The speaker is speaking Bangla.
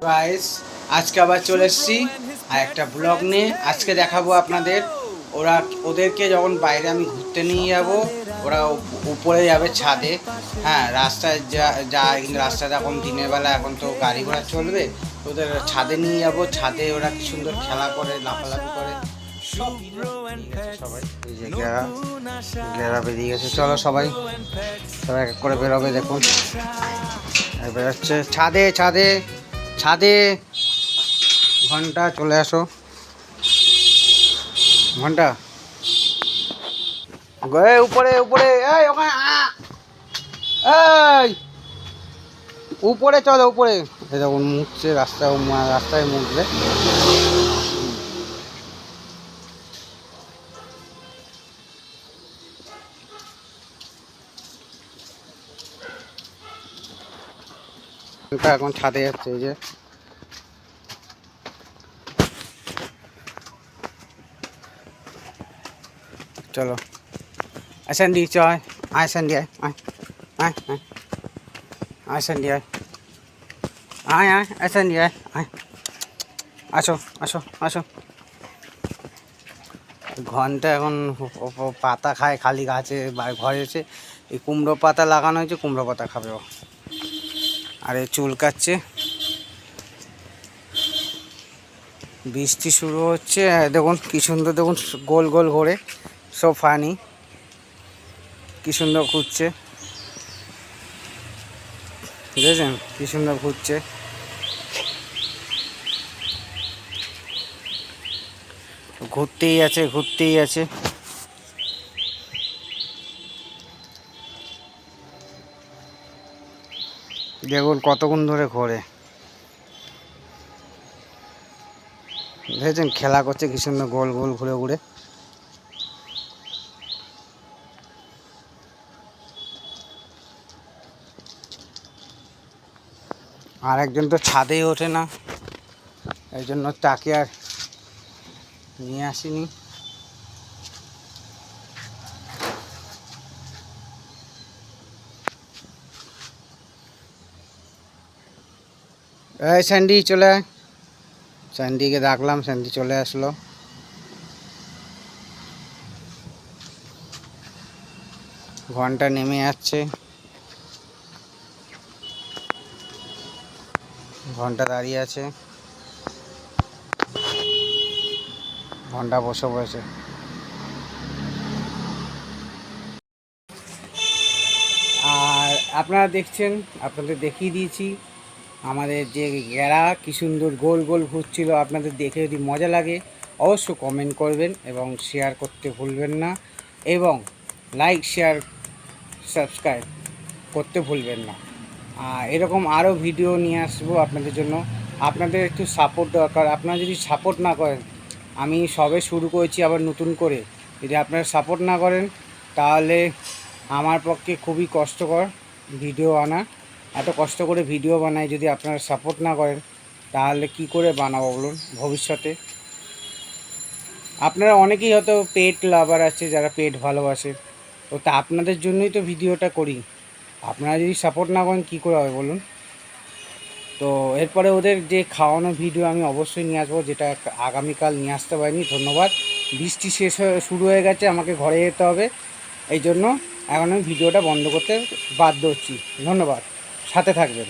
গাইস, আজকে আবার চলে এসেছি আর একটা ব্লগ নিয়ে। আজকে দেখাবো আপনাদের ওদেরকে যখন বাইরে আমি ঘুরতে নিয়ে যাব, ওরা উপরে যাবে ছাদে। হ্যাঁ, রাস্তায় যায় কিন্তু রাস্তাতে এখন দিনের বেলা, এখন তো গাড়ি ঘোড়া চলবে। ওদের ছাদে নিয়ে যাব, ছাদে ওরা কি সুন্দর খেলা করে, লাফালাফি করে। সবাই এই যে ঘেরা বেরিয়ে গেছে। চলো সবাই সবাই এক করে বেরোবে। দেখুন বেরোচ্ছে ছাদে ছাদে ছাদে। ঘন্টা চলে আসো, ঘন্টা উপরে উপরে, এই ওখানে এই উপরে চলো উপরে। এই দেখুন মুখছে রাস্তায়, রাস্তায় মুখবে। এখন ছাদে যাচ্ছে, এই যে চলো। স্যান্ডি চয়, আয় স্যান্ডি, আয় আয় আয় আয় আয় স্যান্ডি, আয় আয় আয় আয় স্যান্ডি, আয় আয়, আসো আসো আসো। ঘন্টা এখন পাতা খায় খালি গাছে বা ঘরে এসে। এই কুমড়ো পাতা লাগানো হয়েছে, কুমড়ো পাতা খাবে ও। আর এই চুল কাটছে। বৃষ্টি শুরু হচ্ছে, দেখুন কি সুন্দর, দেখুন গোল গোল ঘোরে সব ফানি, কি সুন্দর ঘুরছে, বুঝেছেন কি সুন্দর ঘুরছে। ঘুরতেই আছে ঘুরতেই আছে। দেখুন কতক্ষণ ধরে ঘোরে, বুঝেছেন খেলা করছে কি সুন্দর গোল গোল ঘুরে ঘুরে। আর একজন তো ছাদেই ওঠে না, এই জন্য তাকে আর নিয়ে আসিনি। এই স্যান্ডি চলে আয়। স্যান্ডিকে ডাকলাম, স্যান্ডি চলে আসলো। ঘন্টা নেমে যাচ্ছে, ঘন্টা দাঁড়িয়ে আছে, ঘন্টা বসে বসে। আর আপনারা দেখছেন, আপনাদের দেখিয়ে দিয়েছি আমাদের যে ঘেরা কি সুন্দর গোল গোল ঘুরছিল। আপনাদের দেখে যদি মজা লাগে অবশ্য কমেন্ট করবেন এবং শেয়ার করতে ভুলবেন না, এবং লাইক শেয়ার সাবস্ক্রাইব করতে ভুলবেন না। আর এরকম আরও ভিডিও নিয়ে আসবো আপনাদের জন্য। আপনাদের একটু সাপোর্ট দরকার। আপনারা যদি সাপোর্ট না করেন, আমি সবে শুরু করেছি আবার নতুন করে, যদি আপনারা সাপোর্ট না করেন তাহলে আমার পক্ষে খুবই কষ্টকর ভিডিও আনা। এত কষ্ট করে ভিডিও বানাই, যদি আপনারা সাপোর্ট না করেন তাহলে কি করে বানাবো বলুন ভবিষ্যতে। আপনারা অনেকেই হয়তো পেট লাভার আছে, যারা পেট ভালোবাসে, তো তা আপনাদের জন্যই তো ভিডিওটা করি। আপনারা যদি সাপোর্ট না করেন কী করে হবে বলুন। তো এরপরে ওদের যে খাওয়ানো ভিডিও আমি অবশ্যই নিয়ে আসবো, যেটা আগামীকাল নিয়ে আসতে পারিনি। ধন্যবাদ। বৃষ্টি শুরু হয়ে গেছে, আমাকে ঘরে যেতে হবে, এই জন্য এখন আমি ভিডিওটা বন্ধ করতে বাধ্য হচ্ছি। ধন্যবাদ, সাথে থাকবেন।